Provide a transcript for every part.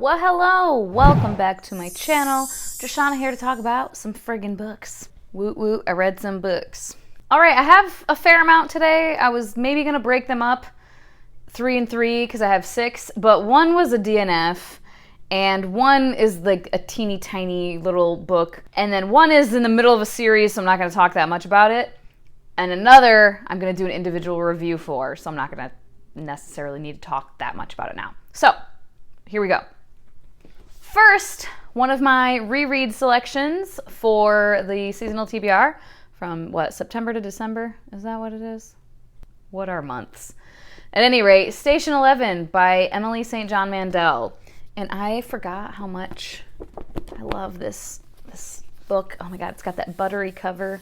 Well, hello! Welcome back to my channel. Joshana here to talk about some friggin' books. Woot woot, I read some books. Alright, I have a fair amount today. I was maybe gonna break them up 3 and 3 because I have 6, but one was a DNF, and one is like a teeny tiny little book, and then one is in the middle of a series, so I'm not gonna talk that much about it, and another I'm gonna do an individual review for, so I'm not gonna necessarily need to talk that much about it now. So, here we go. First, one of my reread selections for the seasonal TBR from, September to December? Is that what it is? What are months? At any rate, Station 11 by Emily St. John Mandel. And I forgot how much I love this book. Oh my god, it's got that buttery cover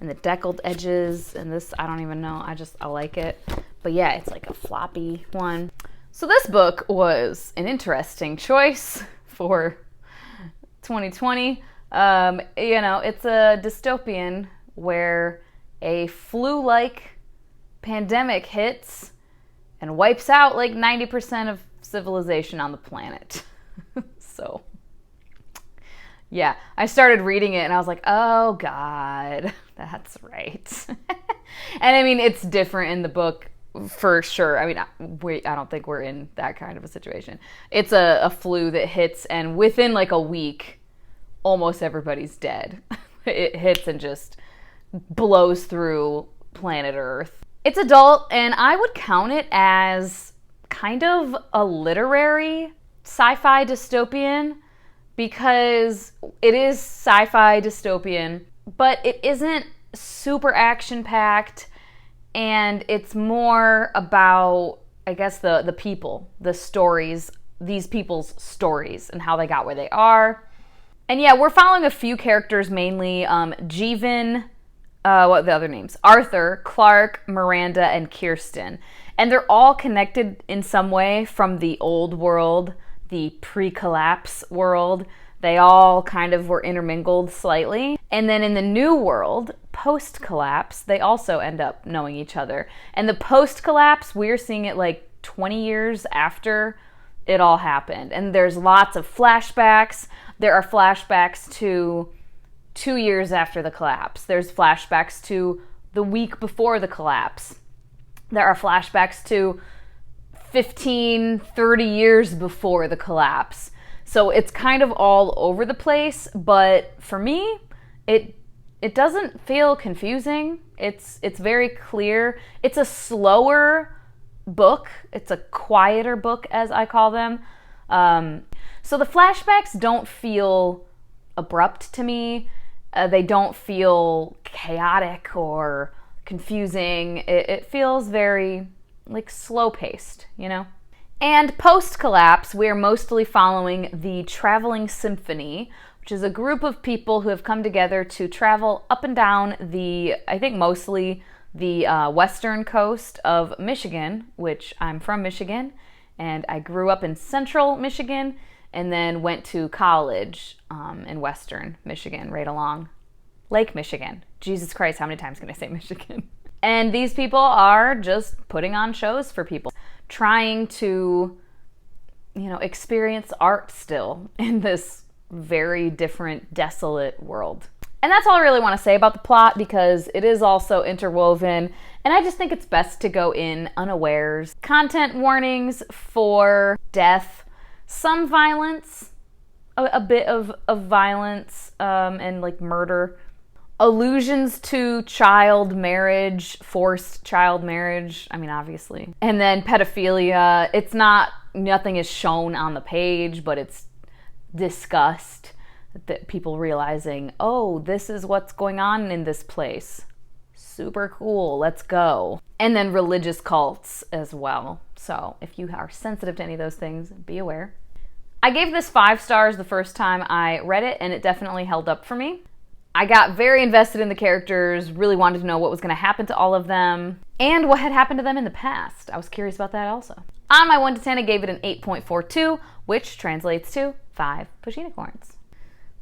and the deckled edges, and this, I don't even know, I like it. But yeah, it's like a floppy one. So this book was an interesting choice for 2020. It's a dystopian where a flu-like pandemic hits and wipes out like 90% of civilization on the planet. So, yeah, I started reading it and I was like, oh God, that's right. And I mean, it's different in the book for sure. I mean, I don't think we're in that kind of a situation. It's a flu that hits, and within like a week, almost everybody's dead. It hits and just blows through planet Earth. It's adult, and I would count it as kind of a literary sci-fi dystopian, because it is sci-fi dystopian, but it isn't super action-packed. And it's more about, I guess, the people, the stories, these people's stories and how they got where they are. And yeah, we're following a few characters mainly. Jeevan, what are the other names? Arthur, Clark, Miranda, and Kirsten. And they're all connected in some way from the old world, the pre-collapse world. They all kind of were intermingled slightly. And then in the new world, post-collapse, they also end up knowing each other. And the post-collapse, we're seeing it like 20 years after it all happened. And there's lots of flashbacks. There are flashbacks to 2 years after the collapse. There's flashbacks to the week before the collapse. There are flashbacks to 15, 30 years before the collapse. So it's kind of all over the place, but for me, it doesn't feel confusing. It's very clear. It's a slower book. It's a quieter book, as I call them. So the flashbacks don't feel abrupt to me. They don't feel chaotic or confusing. It feels very like slow-paced, you know? And post-collapse, we're mostly following the Traveling Symphony, which is a group of people who have come together to travel up and down I think mostly the western coast of Michigan, which I'm from Michigan, and I grew up in central Michigan, and then went to college in western Michigan, right along Lake Michigan. Jesus Christ, how many times can I say Michigan? And these people are just putting on shows for people, trying to, experience art still in this very different, desolate world. And that's all I really want to say about the plot, because it is also interwoven, and I just think it's best to go in unawares. Content warnings for death, some violence, a bit of violence, and like murder. Allusions to child marriage, forced child marriage, I mean, obviously. And then pedophilia. Nothing is shown on the page, but it's discussed. That people realizing, oh, this is what's going on in this place. Super cool, let's go. And then religious cults as well. So if you are sensitive to any of those things, be aware. I gave this 5 stars the first time I read it, and it definitely held up for me. I got very invested in the characters, really wanted to know what was going to happen to all of them, and what had happened to them in the past. I was curious about that also. On my 1 to 10, I gave it an 8.42, which translates to 5 push-unicorns.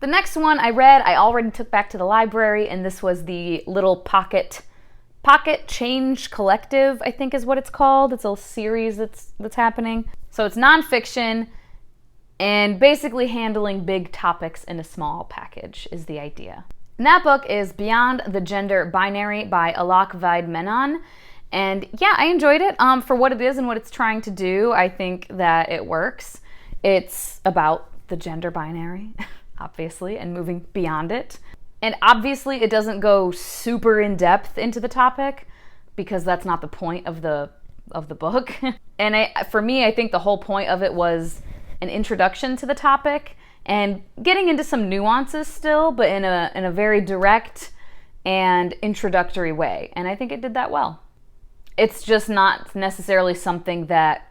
The next one I read, I already took back to the library, and this was the Little Pocket Change Collective, I think is what it's called. It's a series that's happening. So it's nonfiction. And basically handling big topics in a small package is the idea. And that book is Beyond the Gender Binary by Alok Vaid-Menon. And yeah, I enjoyed it for what it is and what it's trying to do. I think that it works. It's about the gender binary, obviously, and moving beyond it. And obviously it doesn't go super in depth into the topic because that's not the point of the book. And for me, I think the whole point of it was an introduction to the topic and getting into some nuances still, but in a very direct and introductory way. And I think it did that well. It's just not necessarily something that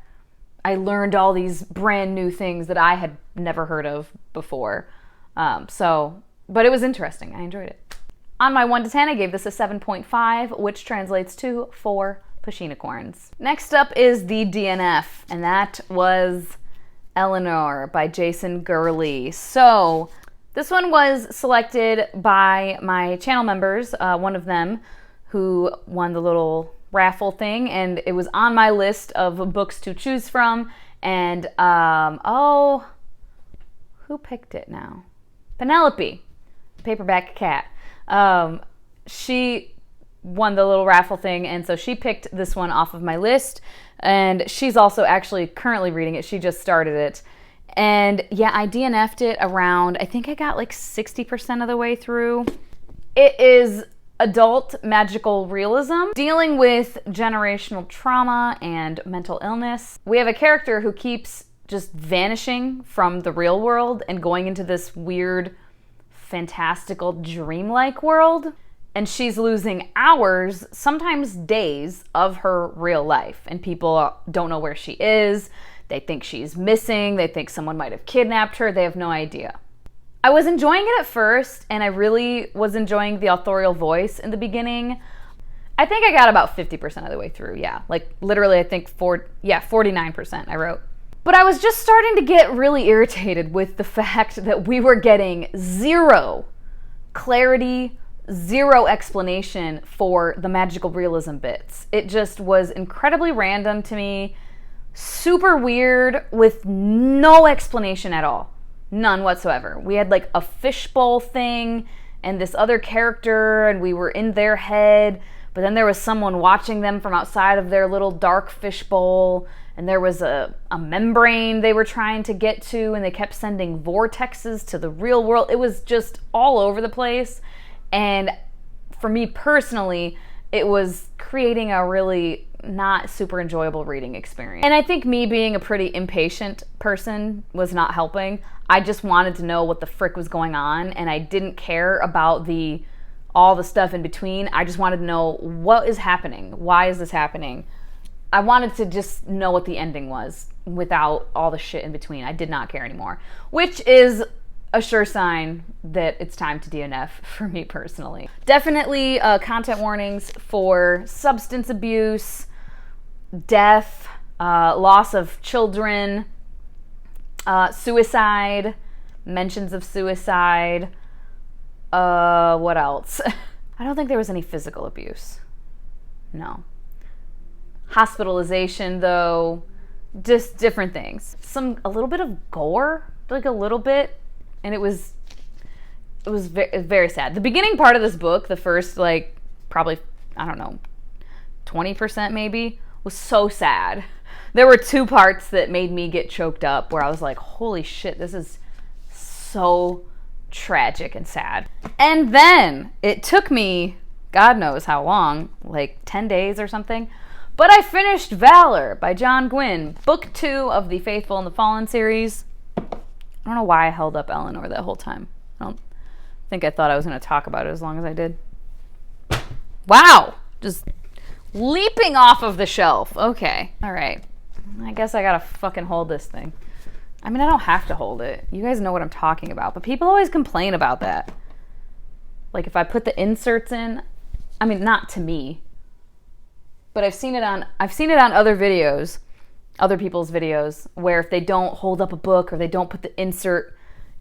I learned all these brand new things that I had never heard of before. But it was interesting. I enjoyed it. On my 1 to 10, I gave this a 7.5, which translates to 4 Pushinicorns. Next up is the DNF, and that was Eleanor by Jason Gurley. So this one was selected by my channel members, one of them who won the little raffle thing, and it was on my list of books to choose from. And who picked it now? Penelope, paperback cat. She won the little raffle thing, and so she picked this one off of my list. And she's also actually currently reading it. She just started it. And yeah, I DNF'd it around, I think I got like 60% of the way through. It is adult magical realism dealing with generational trauma and mental illness. We have a character who keeps just vanishing from the real world and going into this weird, fantastical, dreamlike world. And she's losing hours, sometimes days, of her real life. And people don't know where she is. They think she's missing. They think someone might have kidnapped her. They have no idea. I was enjoying it at first, and I really was enjoying the authorial voice in the beginning. I think I got about 50% of the way through, yeah. Like, literally, I think 49% I wrote. But I was just starting to get really irritated with the fact that we were getting zero clarity, zero explanation for the magical realism bits. It just was incredibly random to me, super weird, with no explanation at all. None whatsoever. We had like a fishbowl thing and this other character, and we were in their head, but then there was someone watching them from outside of their little dark fishbowl, and there was a membrane they were trying to get to, and they kept sending vortexes to the real world. It was just all over the place. And for me personally, it was creating a really not super enjoyable reading experience. And I think me being a pretty impatient person was not helping. I just wanted to know what the frick was going on, and I didn't care about all the stuff in between. I just wanted to know what is happening. Why is this happening? I wanted to just know what the ending was without all the shit in between. I did not care anymore, which is a sure sign that it's time to DNF for me personally. Definitely content warnings for substance abuse, death, loss of children, suicide, mentions of suicide. What else? I don't think there was any physical abuse. No. Hospitalization, though, just different things. A little bit of gore, like a little bit. And it was very sad. The beginning part of this book, the first, like, probably, I don't know, 20% maybe, was so sad. There were 2 parts that made me get choked up where I was like, holy shit, this is so tragic and sad. And then it took me, God knows how long, like 10 days or something, but I finished Valor by Gwynne, book 2 of the Faithful and the Fallen series. I don't know why I held up Eleanor that whole time. I don't think I thought I was going to talk about it as long as I did. Wow! Just leaping off of the shelf. Okay. All right. I guess I gotta fucking hold this thing. I mean, I don't have to hold it. You guys know what I'm talking about. But people always complain about that. Like, if I put the inserts in, I mean, not to me, but I've seen it on other videos, other people's videos, where if they don't hold up a book or they don't put the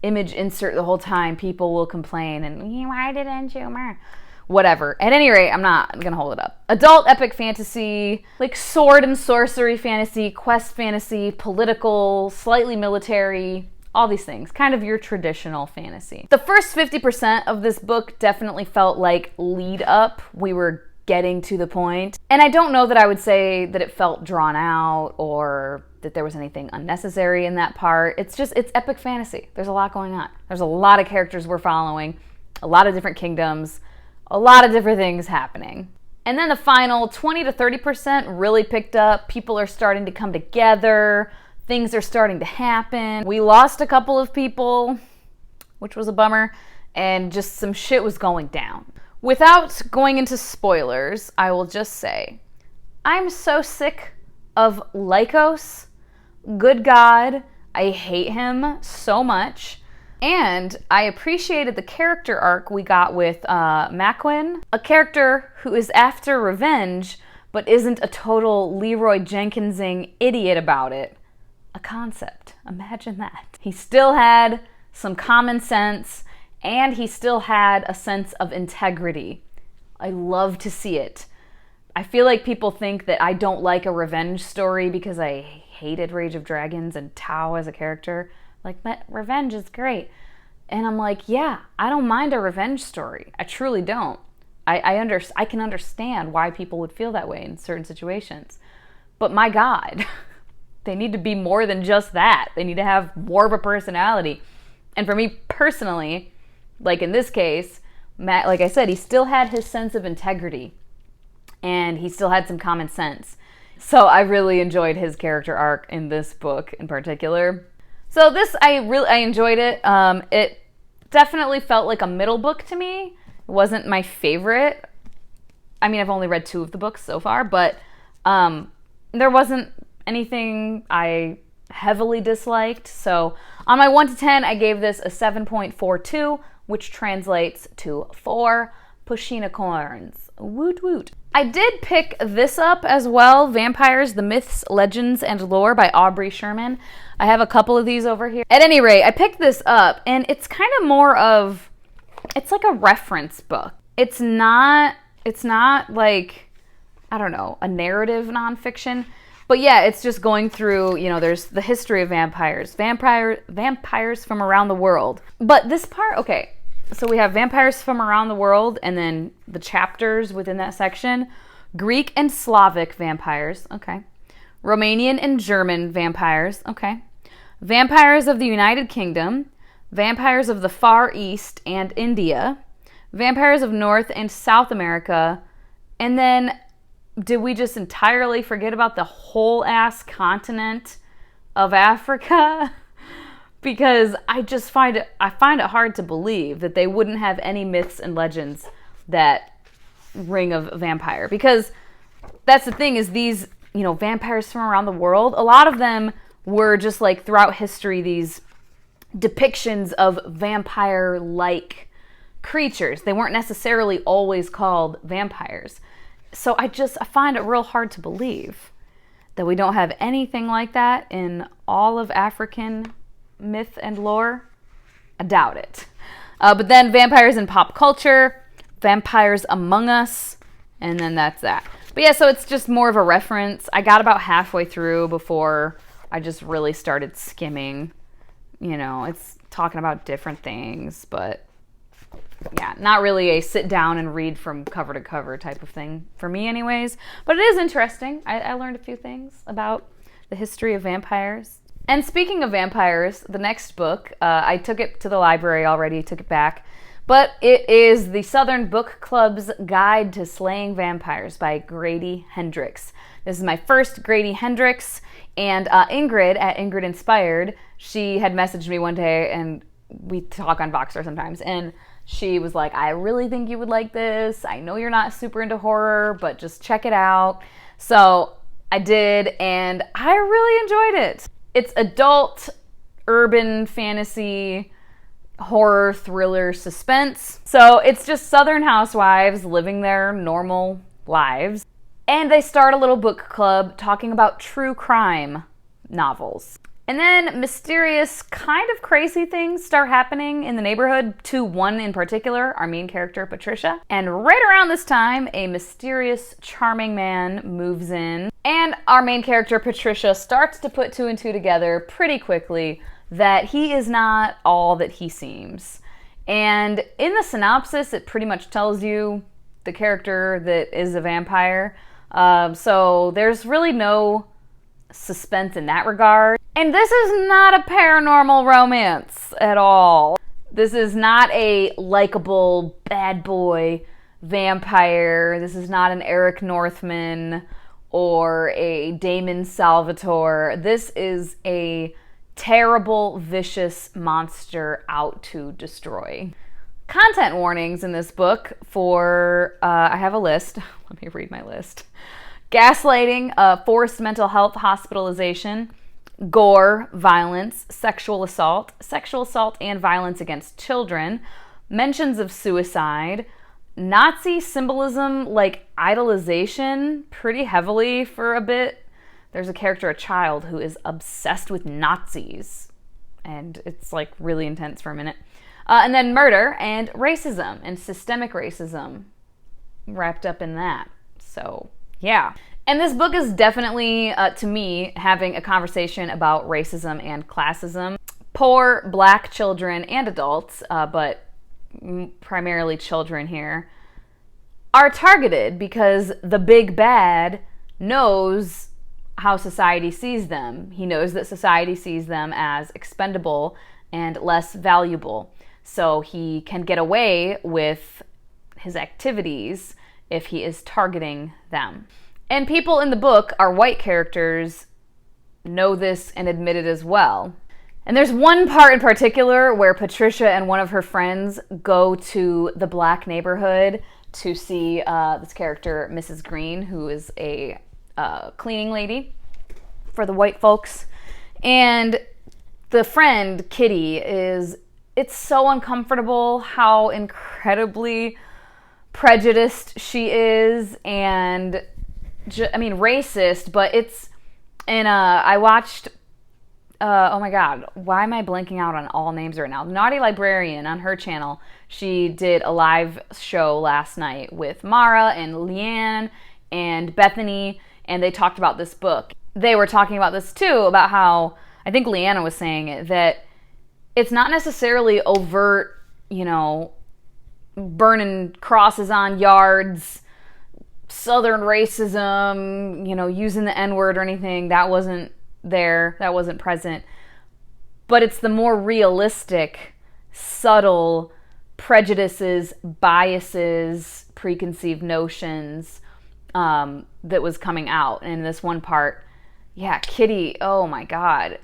image insert the whole time, people will complain and, why didn't you? Whatever. At any rate, I'm not gonna hold it up. Adult epic fantasy, like sword and sorcery fantasy, quest fantasy, political, slightly military, all these things, kind of your traditional fantasy. The first 50% of this book definitely felt like lead up. We were getting to the point. And I don't know that I would say that it felt drawn out or that there was anything unnecessary in that part. It's epic fantasy. There's a lot going on. There's a lot of characters we're following, a lot of different kingdoms, a lot of different things happening. And then the final 20 to 30% really picked up. People are starting to come together. Things are starting to happen. We lost a couple of people, which was a bummer, and just some shit was going down. Without going into spoilers, I will just say, I'm so sick of Lycos. Good God, I hate him so much. And I appreciated the character arc we got with Gwynne, a character who is after revenge, but isn't a total Leroy Jenkinsing idiot about it. A concept. Imagine that. He still had some common sense, and he still had a sense of integrity. I love to see it. I feel like people think that I don't like a revenge story because I hated Rage of Dragons and Tao as a character. Like, revenge is great. And I'm like, yeah, I don't mind a revenge story. I truly don't. I can understand why people would feel that way in certain situations. But my God, they need to be more than just that. They need to have more of a personality. And for me personally, like in this case, Matt, like I said, he still had his sense of integrity. And he still had some common sense. So I really enjoyed his character arc in this book in particular. So this, I enjoyed it. It definitely felt like a middle book to me. It wasn't my favorite. I mean, I've only read 2 of the books so far, but there wasn't anything I heavily disliked. So on my 1 to 10, I gave this a 7.42, which translates to 4 Pushinicorns. Woot woot. I did pick this up as well, Vampires, the Myths, Legends, and Lore by Aubrey Sherman. I have a couple of these over here. At any rate, I picked this up, and it's kind of more of, it's like a reference book. It's not like, I don't know, a narrative nonfiction. But yeah, it's just going through, you know, there's the history of vampires from around the world. But this part, okay, so we have vampires from around the world, and then the chapters within that section. Greek and Slavic vampires, okay. Romanian and German vampires, okay. Vampires of the United Kingdom. Vampires of the Far East and India. Vampires of North and South America. And then, did we just entirely forget about the whole ass continent of Africa? Because I find it hard to believe that they wouldn't have any myths and legends that ring of vampire. Because that's the thing, is these, you know, vampires from around the world, a lot of them were just like throughout history these depictions of vampire-like creatures. They weren't necessarily always called vampires. So I find it real hard to believe that we don't have anything like that in all of African myth and lore. I doubt it. But then vampires in pop culture, vampires among us, and then that's that. But yeah, so it's just more of a reference. I got about halfway through before I just really started skimming. You know, it's talking about different things, but yeah, not really a sit down and read from cover to cover type of thing for me anyways. But it is interesting. I learned a few things about the history of vampires. And speaking of vampires, the next book, I took it to the library already, took it back, but it is the Southern Book Club's Guide to Slaying Vampires by Grady Hendrix. This is my first Grady Hendrix, and Ingrid at Ingrid Inspired, she had messaged me one day, and we talk on Voxer sometimes, and she was like, I really think you would like this. I know you're not super into horror, but just check it out. So I did, and I really enjoyed it. It's adult, urban fantasy, horror, thriller, suspense. So it's just Southern housewives living their normal lives. And they start a little book club talking about true crime novels. And then mysterious, kind of crazy things start happening in the neighborhood to one in particular, our main character, Patricia. And right around this time, a mysterious, charming man moves in. And our main character, Patricia, starts to put 2 and 2 together pretty quickly, that he is not all that he seems. And in the synopsis, it pretty much tells you the character that is a vampire. So there's really no suspense in that regard. And this is not a paranormal romance at all. This is not a likable bad boy vampire. This is not an Eric Northman or a Damon Salvatore. This is a terrible, vicious monster out to destroy. Content warnings in this book for, I have a list. Let me read my list. Gaslighting, forced mental health hospitalization, gore, violence, sexual assault and violence against children, mentions of suicide, Nazi symbolism like idolization pretty heavily for a bit. There's a character, a child, who is obsessed with Nazis, and it's like really intense for a minute. And then murder and racism and systemic racism wrapped up in that. So yeah. And this book is definitely, to me, having a conversation about racism and classism. Poor Black children and adults, but primarily children here, are targeted because the big bad knows how society sees them. He knows that society sees them as expendable and less valuable. So he can get away with his activities if he is targeting them. And people in the book, our white characters, know this and admit it as well. And there's one part in particular where Patricia and one of her friends go to the Black neighborhood to see this character, Mrs. Green, who is a cleaning lady for the white folks. And the friend, Kitty, it's so uncomfortable how incredibly prejudiced she is and, racist, but it's, and I watched, oh my God, why am I blanking out on all names right now? Naughty Librarian on her channel, she did a live show last night with Mara and Leanne and Bethany, and they talked about this book. They were talking about this too, about how, I think Leanna was saying it, that it's not necessarily overt, burning crosses on yards, Southern racism, using the N-word or anything. That wasn't there. That wasn't present. But it's the more realistic, subtle prejudices, biases, preconceived notions that was coming out. And in this one part, yeah, Kitty, oh my God,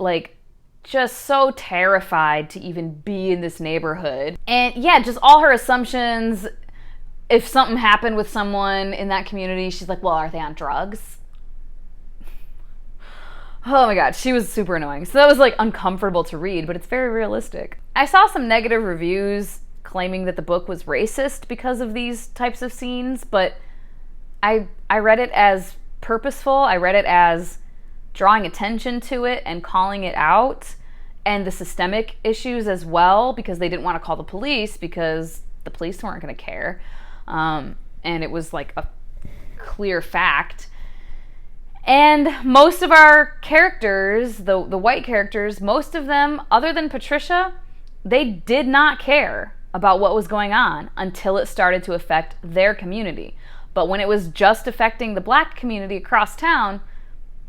just so terrified to even be in this neighborhood. And yeah, just all her assumptions. If something happened with someone in that community, she's like, well, are they on drugs? Oh my God, she was super annoying. So that was uncomfortable to read, but it's very realistic. I saw some negative reviews claiming that the book was racist because of these types of scenes, but I read it as purposeful. I read it as drawing attention to it and calling it out, and the systemic issues as well, because they didn't want to call the police because the police weren't going to care. And it was a clear fact. And most of our characters, the white characters, most of them, other than Patricia, they did not care about what was going on until it started to affect their community. But when it was just affecting the Black community across town,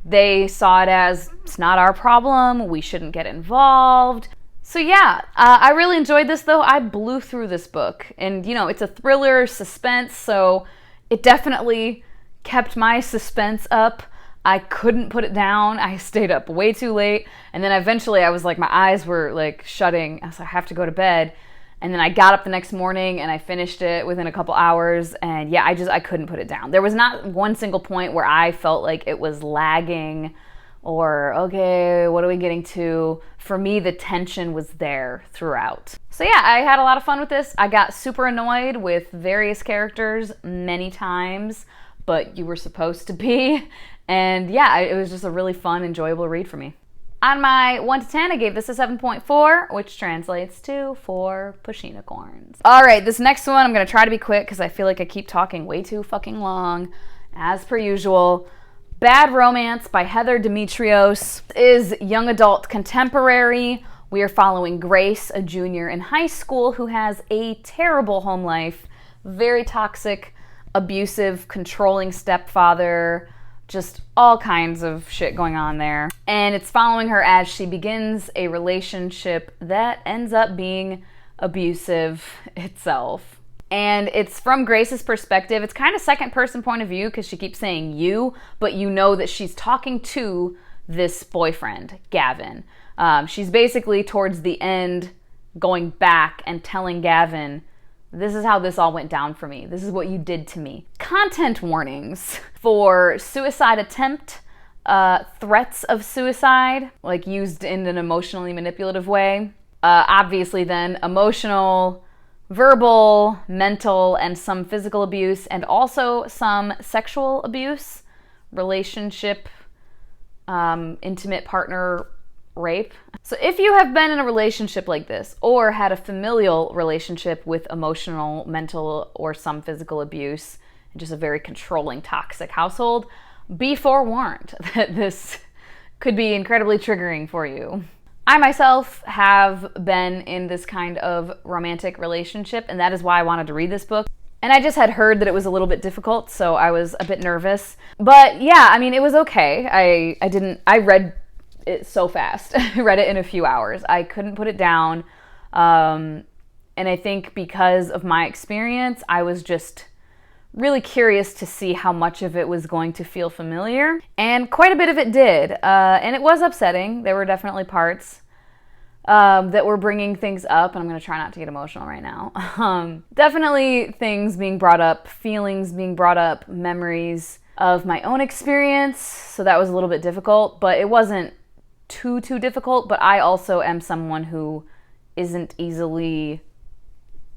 they saw it as, it's not our problem, we shouldn't get involved. So yeah, I really enjoyed this though. I blew through this book. And it's a thriller, suspense, so it definitely kept my suspense up. I couldn't put it down. I stayed up way too late. And then eventually I was my eyes were shutting. I was like, I have to go to bed. And then I got up the next morning and I finished it within a couple hours. And yeah, I couldn't put it down. There was not one single point where I felt like it was lagging or, okay, what are we getting to? For me, the tension was there throughout. So yeah, I had a lot of fun with this. I got super annoyed with various characters many times, but you were supposed to be. And yeah, it was just a really fun, enjoyable read for me. On my 1 to 10, I gave this a 7.4, which translates to 4 pushinicorns. All right, this next one, I'm going to try to be quick because I feel like I keep talking way too fucking long, as per usual. Bad Romance by Heather Demetrios is young adult contemporary We are following Grace, a junior in high school who has a terrible home life, very toxic, abusive, controlling stepfather, just all kinds of shit going on there. And it's following her as she begins a relationship that ends up being abusive itself. And it's from Grace's perspective. It's kind of second person point of view because she keeps saying you, but you know that she's talking to this boyfriend, Gavin. She's basically towards the end going back and telling Gavin, this is how this all went down for me. This is what you did to me. Content warnings for suicide attempt, threats of suicide, like used in an emotionally manipulative way. Obviously then emotional, verbal, mental, and some physical abuse, and also some sexual abuse, relationship, intimate partner rape. So if you have been in a relationship like this or had a familial relationship with emotional, mental, or some physical abuse, and just a very controlling, toxic household, be forewarned that this could be incredibly triggering for you. I myself have been in this kind of romantic relationship, and that is why I wanted to read this book. And I just had heard that it was a little bit difficult, so I was a bit nervous. But yeah, I mean, it was okay. I read it so fast. I read it in a few hours. I couldn't put it down. And I think because of my experience, I was just really curious to see how much of it was going to feel familiar. And quite a bit of it did. And it was upsetting. There were definitely parts that were bringing things up. And I'm going to try not to get emotional right now. Definitely things being brought up, feelings being brought up, memories of my own experience. So that was a little bit difficult, but it wasn't too difficult. But I also am someone who isn't easily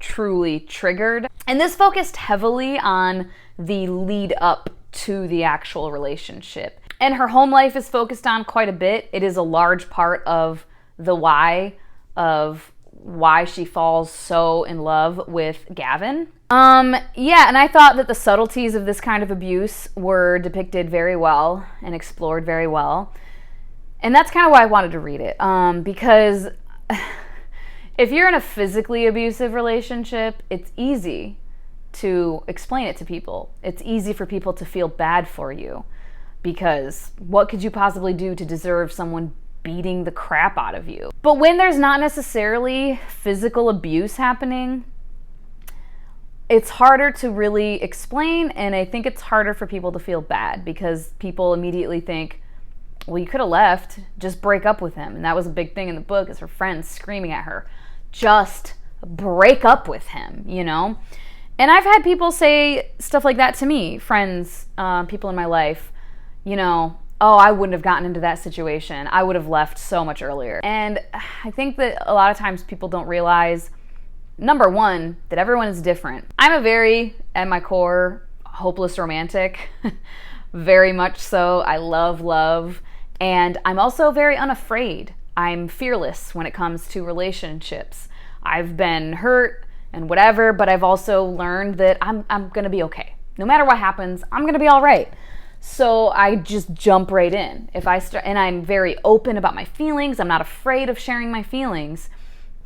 truly triggered. And this focused heavily on the lead up to the actual relationship. And her home life is focused on quite a bit. It is a large part of the why of why she falls so in love with Gavin. Yeah, and I thought that the subtleties of this kind of abuse were depicted very well and explored very well. And that's kind of why I wanted to read it. Because if you're in a physically abusive relationship, it's easy to explain it to people. It's easy for people to feel bad for you because what could you possibly do to deserve someone beating the crap out of you? But when there's not necessarily physical abuse happening, it's harder to really explain, and I think it's harder for people to feel bad because people immediately think, well, you could have left, just break up with him. And that was a big thing in the book, is her friends screaming at her, just break up with him, you know? And I've had people say stuff like that to me, friends, people in my life, you know, oh, I wouldn't have gotten into that situation. I would have left so much earlier. And I think that a lot of times people don't realize, number one, that everyone is different. I'm a very, at my core, hopeless romantic, very much so. I love love. And I'm also very unafraid. I'm fearless when it comes to relationships. I've been hurt and whatever, but I've also learned that I'm gonna be okay. No matter what happens, I'm gonna be all right. So I just jump right in. And I'm very open about my feelings. I'm not afraid of sharing my feelings.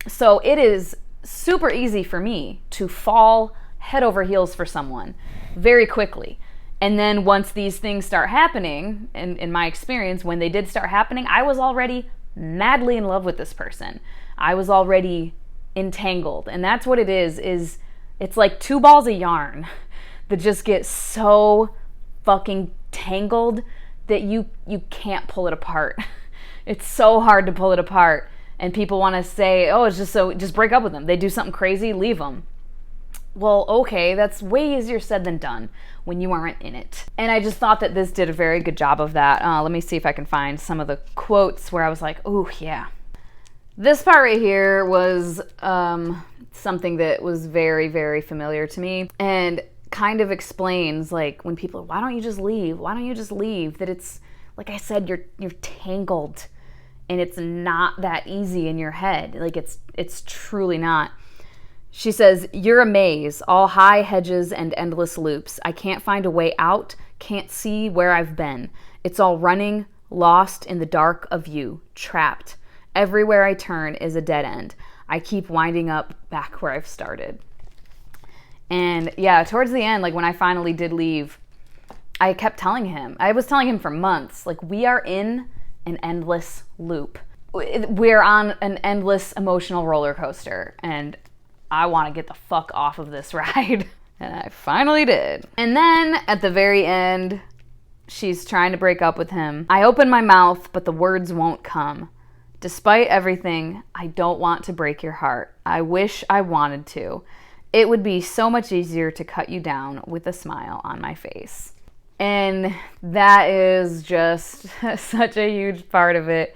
So it is super easy for me to fall head over heels for someone very quickly. And then once these things start happening, and in my experience, when they did start happening, I was already madly in love with this person. I was already entangled. And that's what it is it's like two balls of yarn that just get so fucking tangled that you can't pull it apart. It's so hard to pull it apart. And people want to say, oh, just break up with them. They do something crazy, leave them. Well, okay, that's way easier said than done when you aren't in it. And I just thought that this did a very good job of that. Let me see if I can find some of the quotes where I was like, oh, yeah. This part right here was something that was very, very familiar to me and kind of explains, like, when people, why don't you just leave? Why don't you just leave? That it's, like I said, you're tangled and it's not that easy in your head. Like, it's truly not. She says, you're a maze, all high hedges and endless loops. I can't find a way out, can't see where I've been. It's all running, lost in the dark of you, trapped. Everywhere I turn is a dead end. I keep winding up back where I've started. And yeah, towards the end, like when I finally did leave, I kept telling him, I was telling him for months, like, we are in an endless loop. We're on an endless emotional roller coaster, and I want to get the fuck off of this ride. And I finally did. And then at the very end, she's trying to break up with him. I open my mouth, but the words won't come. Despite everything, I don't want to break your heart. I wish I wanted to. It would be so much easier to cut you down with a smile on my face. And that is just such a huge part of it.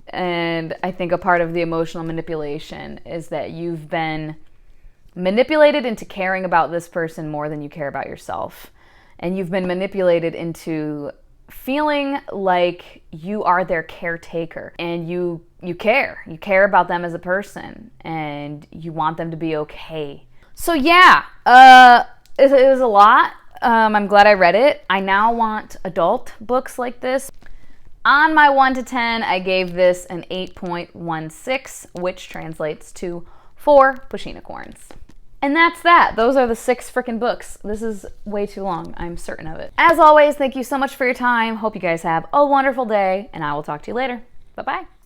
And I think a part of the emotional manipulation is that you've been manipulated into caring about this person more than you care about yourself. And you've been manipulated into feeling like you are their caretaker, and you care about them as a person, and you want them to be okay. So yeah, it was a lot. I'm glad I read it. I now want adult books like this. On my 1 to 10, I gave this an 8.16, which translates to 4 pushinicorns. And that's that. Those are the 6 frickin' books. This is way too long. I'm certain of it. As always, thank you so much for your time. Hope you guys have a wonderful day, and I will talk to you later. Bye-bye.